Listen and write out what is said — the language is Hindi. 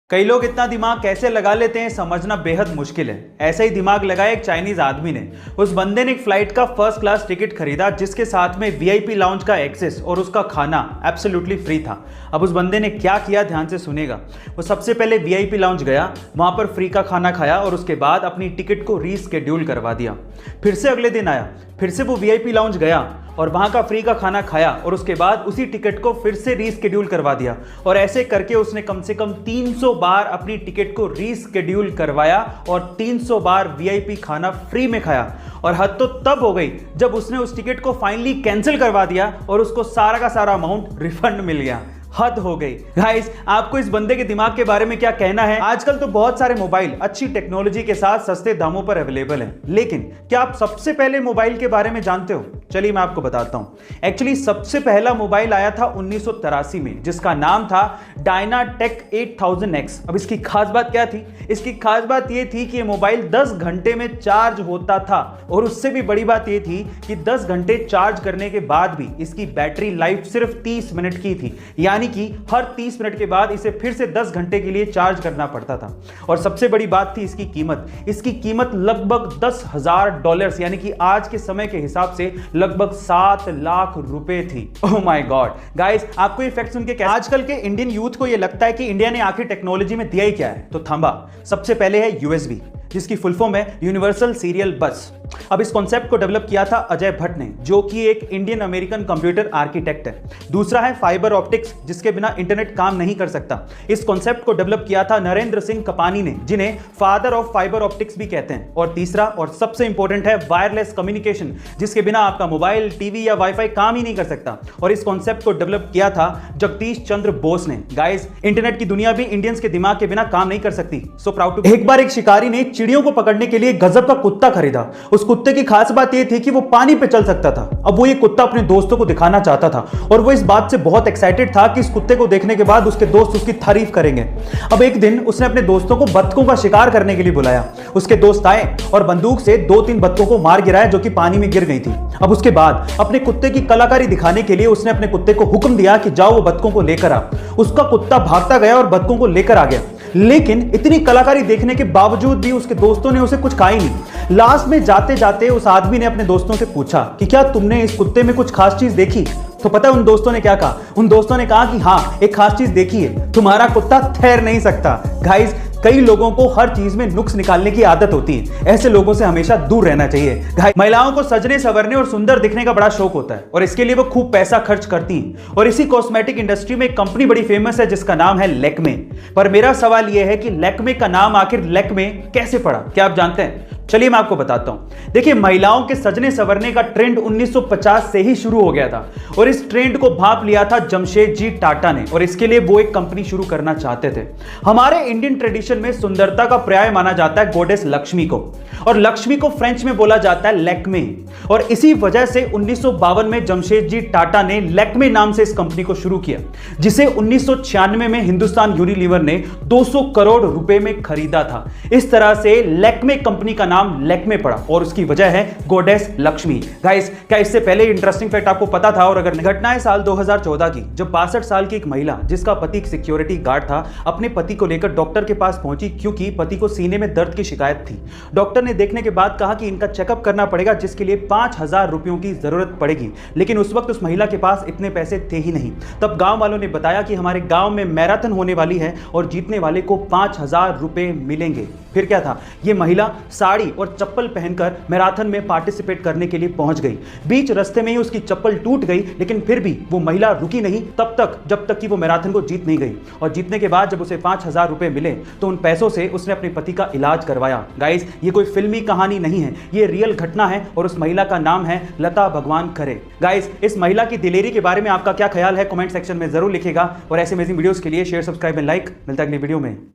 कई लोग इतना दिमाग कैसे लगा लेते हैं समझना बेहद मुश्किल है। ऐसा ही दिमाग लगाया एक चाइनीज आदमी ने। उस बंदे ने एक फ्लाइट का फर्स्ट क्लास टिकट खरीदा जिसके साथ में वीआईपी लाउंज का एक्सेस और उसका खाना एब्सोल्युटली फ्री था। अब उस बंदे ने क्या किया ध्यान से सुनेगा। वो सबसे पहले वीआईपी लाउंज गया, वहां पर फ्री का खाना खाया और उसके बाद अपनी टिकट को रीस्केड्यूल करवा दिया। फिर से अगले दिन आया, फिर से वो वीआईपी लाउंज गया और वहां का फ्री का खाना खाया और उसके बाद उसी टिकट को फिर से रीस्केड्यूल करवा दिया। और ऐसे करके उसने कम से कम 300 बार अपनी टिकट को रीस्केड्यूल करवाया और 300 बार वीआईपी खाना फ्री में खाया। और हद तो तब हो गई जब उसने उस टिकट को फाइनली कैंसिल करवा दिया और उसको सारा का सारा अमाउंट रिफंड मिल गया। हद हो गई। गाइस, आपको इस बंदे के दिमाग के बारे में क्या कहना है? आजकल तो बहुत सारे मोबाइल अच्छी टेक्नोलॉजी के साथ सस्ते दामों पर अवेलेबल हैं, लेकिन क्या आप सबसे पहले मोबाइल के बारे में जानते हो? चलिए मैं आपको बताता हूं। एक्चुअली सबसे पहला मोबाइल आया था 1983 में, जिसका नाम था डायनाटेक 8000X। अब इसकी खास बात क्या थी? इसकी खास बात यह थी कि यह मोबाइल 10 घंटे में चार्ज होता था और उससे भी बड़ी बात यह थी कि 10 घंटे चार्ज करने के बाद भी इसकी बैटरी लाइफ सिर्फ 30 मिनट की थी, यानी कि हर 30 मिनट के बाद इसे फिर से 10 घंटे के लिए चार्ज करना पड़ता था। और सबसे बड़ी बात थी इसकी कीमत। इसकी कीमत लगभग $10,000 यानी कि आज के समय के हिसाब से लगभग 7 लाख रुपए थी। Oh my God. गाइस, आपको ये फैक्ट सुन के क्या आजकल के इंडियन यूथ को ये लगता है कि इंडिया ने आखिर टेक्नोलॉजी में दिया ही क्या है? तो थांबा। सबसे पहले है यूएसबी, जिसकी फुल फॉर्म है यूनिवर्सल सीरियल बस। अब इस कॉन्सेप्ट को डेवलप किया था अजय भट्ट ने, जो कि एक इंडियन अमेरिकन कंप्यूटर आर्किटेक्ट है। दूसरा है फाइबर ऑप्टिक्स, जिसके बिना इंटरनेट काम नहीं कर सकता। इस कॉन्सेप्ट को डेवलप किया था नरेंद्र सिंह कपानी ने, जिन्हें फादर ऑफ फाइबर ऑप्टिक्स भी कहते हैं। और तीसरा और सबसे इंपॉर्टेंट है वायरलेस कम्युनिकेशन, जिसके बिना आपका मोबाइल, टीवी या वाईफाई काम ही नहीं कर सकता। और इस कॉन्सेप्ट को डेवलप किया था जगदीश चंद्र बोस ने। गाइस, इंटरनेट की दुनिया भी इंडियंस के दिमाग के बिना काम नहीं कर सकती। So proud too. एक बार एक शिकारी ने चिड़ियों को पकड़ने के लिए गजब का कुत्ता खरीदा। उस कुत्ते की खास बात यह थी कि वो पानी पे चल सकता था। अब वो ये कुत्ता अपने दोस्तों को दिखाना चाहता था और वो इस बात से बहुत एक्साइटेड था कि इस कुत्ते को देखने के बाद उसके दोस्त उसकी तारीफ करेंगे। अब एक दिन उसने अपने दोस्तों को बत्तखों का शिकार करने के लिए बुलाया। उसके दोस्त आए और बंदूक से 2-3 बत्तखों को मार गिराया जो कि पानी में गिर गई थी। अब उसके बाद अपने कुत्ते की कलाकारी दिखाने के लिए उसने अपने कुत्ते को हुक्म दिया कि जाओ वो बत्तखों को लेकर आ। उसका कुत्ता भागता गया और बत्तखों को लेकर आ गया, लेकिन इतनी कलाकारी देखने के बावजूद भी उसके दोस्तों ने उसे कुछ कहा ही नहीं। लास्ट में जाते जाते उस आदमी ने अपने दोस्तों से पूछा कि क्या तुमने इस कुत्ते में कुछ खास चीज देखी? तो पता है उन दोस्तों ने क्या कहा? उन दोस्तों ने कहा कि हाँ, एक खास चीज देखी है, तुम्हारा कुत्ता तैर नहीं सकता। गाइस, कई लोगों को हर चीज में नुक्स निकालने की आदत होती है। ऐसे लोगों से हमेशा दूर रहना चाहिए। महिलाओं को सजने संवरने और सुंदर दिखने का बड़ा शौक होता है और इसके लिए वो खूब पैसा खर्च करती हैं। और इसी कॉस्मेटिक इंडस्ट्री में एक कंपनी बड़ी फेमस है जिसका नाम है लैक्मे। पर मेरा सवाल यह है कि लैक्मे का नाम आखिर लैक्मे कैसे पड़ा? क्या आप जानते हैं? चलिए मैं आपको बताता हूं। देखिए, महिलाओं के सजने संवरने का ट्रेंड 1950 से ही शुरू हो गया था और इस ट्रेंड को भांप लिया था जमशेदजी टाटा ने और इसके लिए वो एक कंपनी शुरू करना चाहते थे। हमारे इंडियन ट्रेडिशन में सुंदरता का पर्याय माना जाता है गॉडेस लक्ष्मी को, और लक्ष्मी को फ्रेंच में बोला जाता है लैक्मे। और इसी वजह से 1952 में जमशेदजी टाटा ने लैक्मे नाम से इस कंपनी को शुरू किया, जिसे 1996 में हिंदुस्तान यूनिलीवर ने 200 करोड़ रुपए में खरीदा था। इस तरह से लैक्मे कंपनी का नाम लैक्मे पड़ा और उसकी वजह है गॉडेस लक्ष्मी। गाइस, क्या इससे पहले इंटरेस्टिंग फैक्ट आपको पता था? और अगर घटनाएं साल 2014 की, जब 62 साल की एक महिला जिसका पति एक सिक्योरिटी गार्ड था, अपने पति को लेकर डॉक्टर के पास पहुंची क्योंकि पति को सीने में दर्द की शिकायत थी। डॉक्टर ने देखने के बाद कहा कि इनका चेकअप करना पड़ेगा, जिसके लिए 5000 रुपयों की जरूरत पड़ेगी। लेकिन उस वक्त उस महिला के पास इतने पैसे थे ही नहीं। तब गांव वालों ने बताया कि हमारे गांव में मैराथन होने वाली है और जीतने वाले को 5000 रुपए मिलेंगे। फिर क्या था? ये महिला साड़ी और चप्पल पहनकर मैराथन में पार्टिसिपेट करने के लिए पहुंच गई। बीच रास्ते में ही उसकी चप्पल टूट गई, लेकिन फिर भी वो महिला रुकी नहीं तब तक जब तक कि वो मैराथन को जीत नहीं गई। और जीतने के बाद जब उसे 5000 रुपए मिले तो उन पैसों से उसने अपने पति का इलाज करवाया। गाइस, ये कोई फिल्मी कहानी नहीं है, ये रियल घटना है और उस महिला का नाम है लता भगवान खरे। गाइस, इस महिला की दिलेरी के बारे में आपका क्या ख्याल है? कमेंट सेक्शन में जरूर लिखेगा और ऐसे अमेजिंग वीडियोस के लिए शेयर, सब्सक्राइब एंड लाइक। मिलता है अगली वीडियो में।